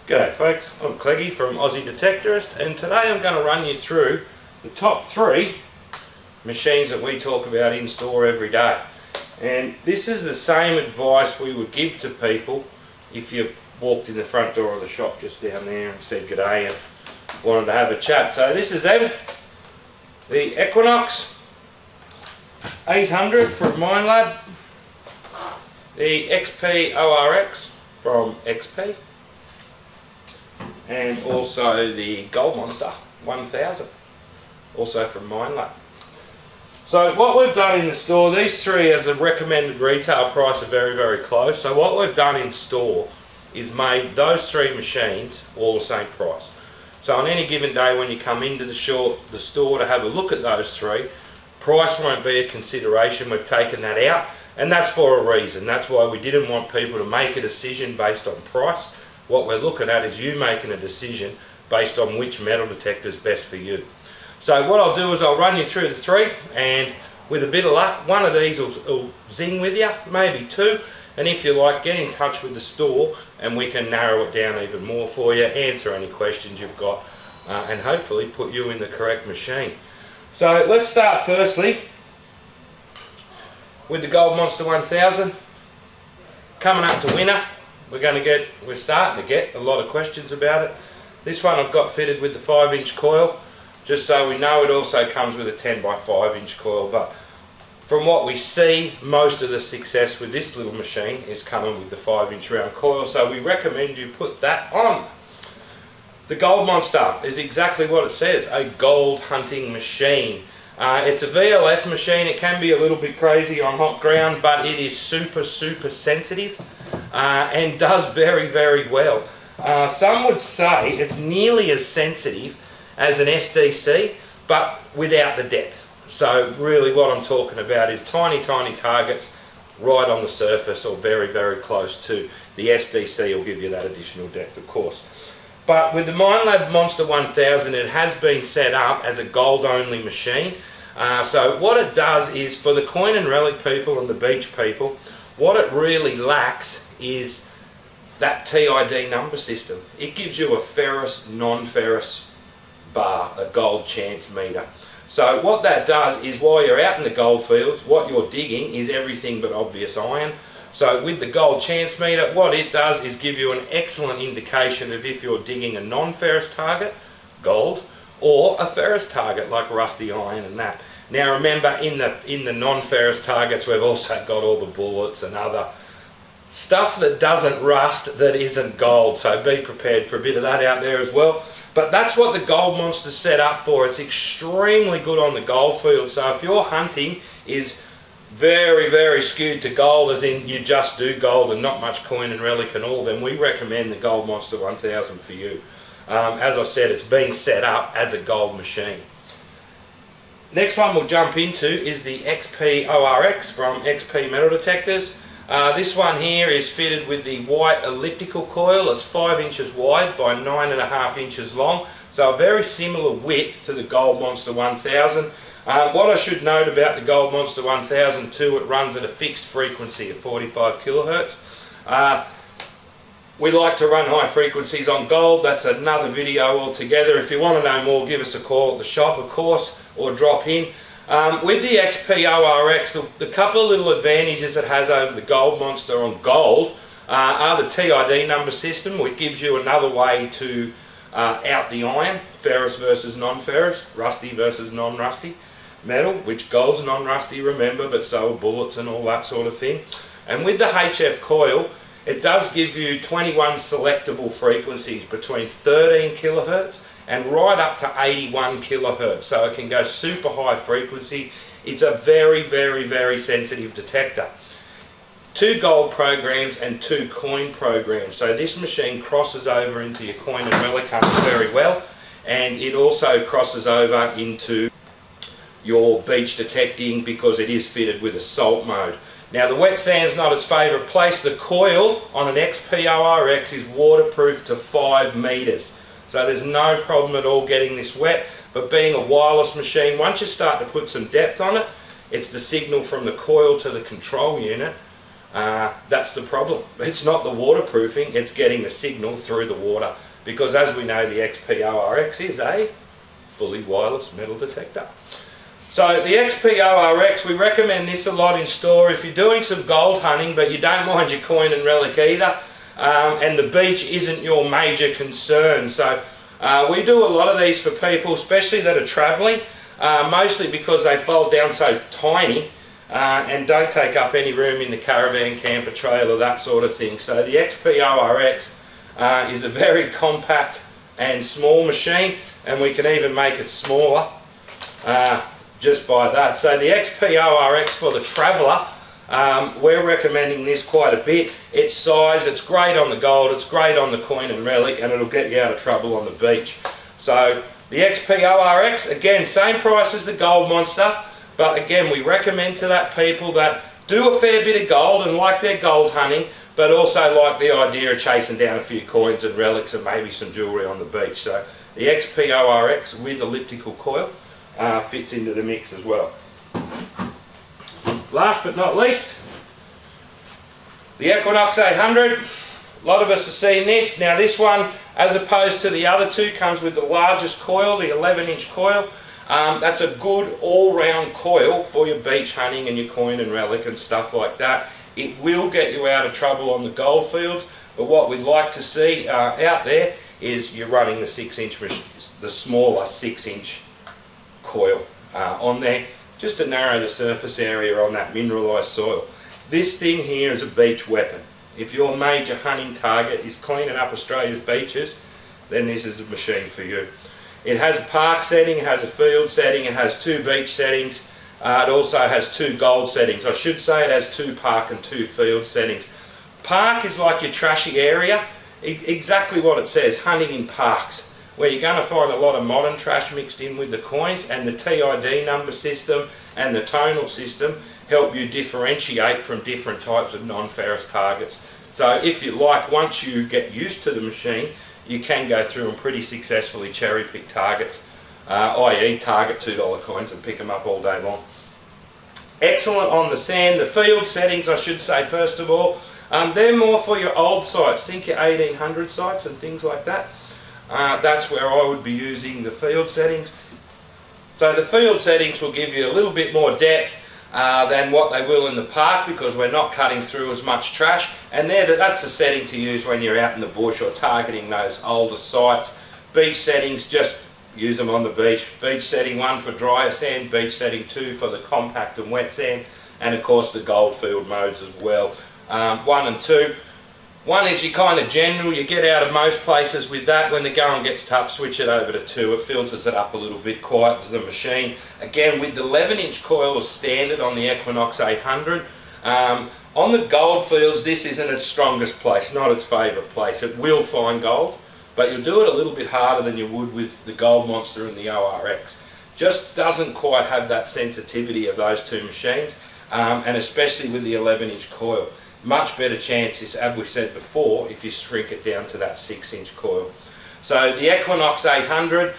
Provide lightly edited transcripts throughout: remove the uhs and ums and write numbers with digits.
G'day folks, I'm Cleggy from Aussie Detectorist, and today I'm going to run you through the top 3 machines that we talk about in store every day. And this is the same advice we would give to people if you walked in the front door of the shop just down there and said g'day and wanted to have a chat. So this is them, the Equinox 800 from Minelab, the XP ORX from XP, and also the Gold Monster 1000, also from Minelab. So what we've done in the store, these 3 as a recommended retail price are very close. So what we've done in store is made those 3 machines all the same price. So on any given day when you come into the store to have a look at those 3, price won't be a consideration. We've taken that out, and that's for a reason. That's why we didn't want people to make a decision based on price. What we're looking at is you making a decision based on which metal detector is best for you. So what I'll do is I'll run you through the 3, and with a bit of luck, one of these will zing with you, maybe 2, and if you like, get in touch with the store and we can narrow it down even more for you, answer any questions you've got, and hopefully put you in the correct machine. So let's start firstly with the Gold Monster 1000. Coming up to winter, we're starting to get a lot of questions about it. This one I've got fitted with the 5-inch coil, just so we know. It also comes with a 10x5-inch coil, but from what we see, most of the success with this little machine is coming with the 5-inch round coil, so we recommend you put that on. The Gold Monster is exactly what it says, a gold hunting machine. It's a VLF machine. It can be a little bit crazy on hot ground, but it is super sensitive and does very well. Some would say it's nearly as sensitive as an SDC, but without the depth. So really what I'm talking about is tiny targets right on the surface or very close to. The SDC will give you that additional depth, of course. But with the Minelab Monster 1000, it has been set up as a gold only machine. So what it does is, for the coin and relic people and the beach people, what it really lacks is that TID number system. It gives you a ferrous, non-ferrous bar, a gold chance meter. So what that does is, while you're out in the gold fields, what you're digging is everything but obvious iron. So with the gold chance meter, what it does is give you an excellent indication of if you're digging a non-ferrous target, gold, or a ferrous target like rusty iron and that. Now remember, in the non-ferrous targets, we've also got all the bullets and other stuff that doesn't rust that isn't gold, so be prepared for a bit of that out there as well. But that's what the Gold Monster's set up for. It's extremely good on the gold field. So if your hunting is very skewed to gold, as in you just do gold and not much coin and relic and all, then we recommend the Gold Monster 1000 for you. As I said, it's been set up as a gold machine. Next one we'll jump into is the XP ORX from XP Metal Detectors. This one here is fitted with the white elliptical coil. It's 5 inches wide by 9.5 inches long, so a very similar width to the Gold Monster 1000. What I should note about the Gold Monster 1000 too, it runs at a fixed frequency of 45 kilohertz. We like to run high frequencies on gold. That's another video altogether. If you want to know more, give us a call at the shop, of course, or drop in. With the XP ORX, the couple of little advantages it has over the Gold Monster on gold are the TID number system, which gives you another way to out the iron, ferrous versus non-ferrous, rusty versus non-rusty metal, which gold's non-rusty, remember, but so are bullets and all that sort of thing. And with the HF coil, it does give you 21 selectable frequencies between 13 kilohertz and right up to 81 kilohertz, so it can go super high frequency. It's a very sensitive detector. 2 gold programs and 2 coin programs, so this machine crosses over into your coin and relic hunts very well, and it also crosses over into your beach detecting because it is fitted with a salt mode. Now the wet sand's not its favourite place. The coil on an XP ORX is waterproof to 5 meters. So there's no problem at all getting this wet, but being a wireless machine, once you start to put some depth on it, it's the signal from the coil to the control unit That's the problem. It's not the waterproofing, it's getting the signal through the water, because as we know, the XP-ORX is a fully wireless metal detector. So the XP-ORX, we recommend this a lot in store if you're doing some gold hunting but you don't mind your coin and relic either, and the beach isn't your major concern. So we do a lot of these for people, especially that are travelling, mostly because they fold down so tiny and don't take up any room in the caravan, camper, trailer, that sort of thing. So the XP-ORX is a very compact and small machine, and we can even make it smaller just by that. So the XP-ORX for the traveller, we're recommending this quite a bit. Its size, it's great on the gold, it's great on the coin and relic, and it'll get you out of trouble on the beach. So the XP-ORX, again, same price as the Gold Monster, but again, we recommend to that people that do a fair bit of gold and like their gold hunting, but also like the idea of chasing down a few coins and relics and maybe some jewellery on the beach. So the XP-ORX with elliptical coil fits into the mix as well. Last but not least, the Equinox 800. A lot of us have seen this. Now this one, as opposed to the other two, comes with the largest coil, the 11-inch coil. That's a good all-round coil for your beach hunting and your coin and relic and stuff like that. It will get you out of trouble on the gold fields, but what we'd like to see out there is you're running the 6-inch, the smaller 6-inch coil on there, just to narrow the surface area on that mineralised soil. This thing here is a beach weapon. If your major hunting target is cleaning up Australia's beaches, then this is a machine for you. It has a park setting, it has a field setting, it has 2 beach settings, it also has 2 gold settings. I should say it has 2 park and 2 field settings. Park is like your trashy area, exactly what it says, hunting in parks, where you're going to find a lot of modern trash mixed in with the coins, and the TID number system and the tonal system help you differentiate from different types of non-ferrous targets. So if you like, once you get used to the machine, you can go through and pretty successfully cherry pick targets, i.e. target $2 coins, and pick them up all day long. Excellent on the sand. The field settings, I should say, first of all, they're more for your old sites. Think your 1800 sites and things like that. That's where I would be using the field settings. So the field settings will give you a little bit more depth than what they will in the park, because we're not cutting through as much trash, and that's the setting to use when you're out in the bush or targeting those older sites. Beach settings, just use them on the beach. Beach setting 1 for drier sand, beach setting 2 for the compact and wet sand, and of course the gold field modes as well. 1 and 2. 1 is your kind of general, you get out of most places with that. When the going gets tough, switch it over to 2. It filters it up a little bit, quietens the machine. Again, with the 11-inch coil as standard on the Equinox 800. On the gold fields, this isn't its strongest place, not its favourite place. It will find gold, but you'll do it a little bit harder than you would with the Gold Monster and the ORX. Just doesn't quite have that sensitivity of those 2 machines, and especially with the 11-inch coil. Much better chances, as we said before, if you shrink it down to that 6-inch coil. So the Equinox 800,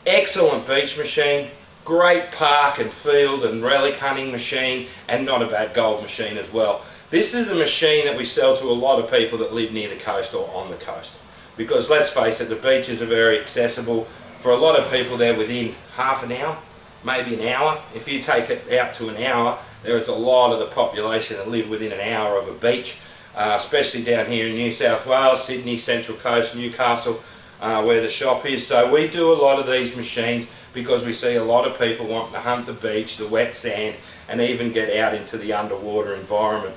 excellent beach machine, great park and field and relic hunting machine, and not a bad gold machine as well. This is a machine that we sell to a lot of people that live near the coast or on the coast, because let's face it, the beaches are very accessible. For a lot of people, they're within half an hour, maybe an hour. If you take it out to an hour, there is a lot of the population that live within an hour of a beach, especially down here in New South Wales, Sydney, Central Coast, Newcastle, where the shop is. So we do a lot of these machines because we see a lot of people wanting to hunt the beach, the wet sand, and even get out into the underwater environment.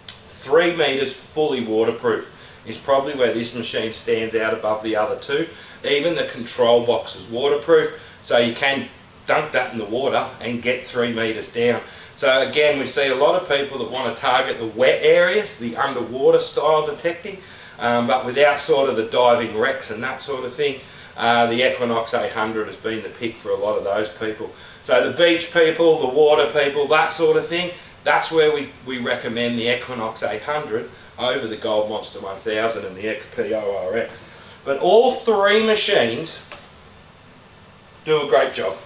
3 metres fully waterproof is probably where this machine stands out above the other 2. Even the control box is waterproof, so you can dunk that in the water and get 3 metres down. So again, we see a lot of people that want to target the wet areas, the underwater style detecting, but without sort of the diving wrecks and that sort of thing. The Equinox 800 has been the pick for a lot of those people. So the beach people, the water people, that sort of thing, that's where we recommend the Equinox 800 over the Gold Monster 1000 and the XP-ORX. But all 3 machines do a great job.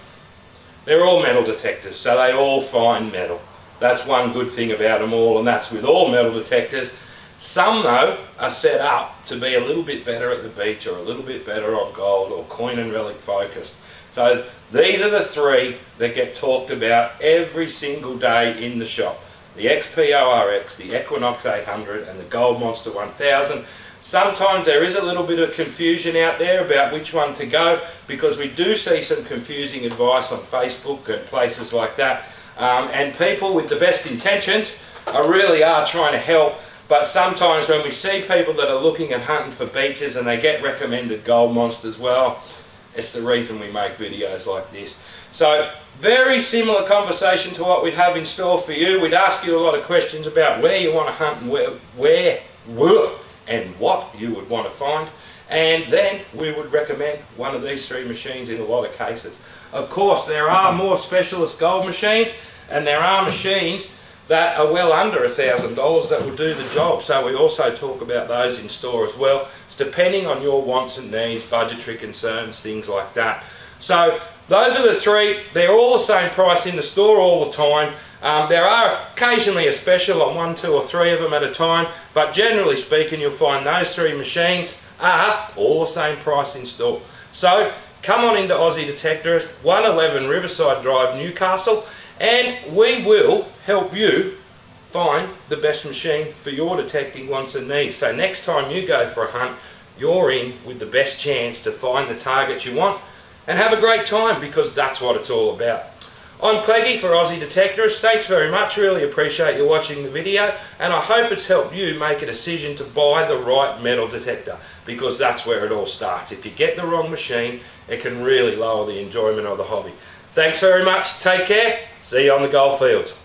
They're all metal detectors, so they all find metal. That's one good thing about them all, and that's with all metal detectors. Some though are set up to be a little bit better at the beach, or a little bit better on gold, or coin and relic focused. So these are the three that get talked about every single day in the shop. The XPO-RX, the Equinox 800 and the Gold Monster 1000. Sometimes there is a little bit of confusion out there about which one to go, because we do see some confusing advice on Facebook and places like that. And people with the best intentions really are trying to help. But sometimes when we see people that are looking at hunting for beaches and they get recommended Gold Monsters, well, it's the reason we make videos like this. So very similar conversation to what we'd have in store for you. We'd ask you a lot of questions about where you want to hunt and where and what you would want to find. And then we would recommend one of these three machines in a lot of cases. Of course, there are more specialist gold machines, and there are machines that are well under $1,000 that will do the job. So we also talk about those in store as well. It's depending on your wants and needs, budgetary concerns, things like that. So those are the three. They're all the same price in the store all the time. There are occasionally a special on 1, 2 or 3 of them at a time, but generally speaking you'll find those three machines are all the same price in store. So come on into Aussie Detectorist, 111 Riverside Drive, Newcastle, and we will help you find the best machine for your detecting wants and needs. So next time you go for a hunt, you're in with the best chance to find the target you want and have a great time, because that's what it's all about. I'm Cleggy for Aussie Detectorist. Thanks very much, really appreciate you watching the video, and I hope it's helped you make a decision to buy the right metal detector, because that's where it all starts. If you get the wrong machine, it can really lower the enjoyment of the hobby. Thanks very much, take care, see you on the gold fields.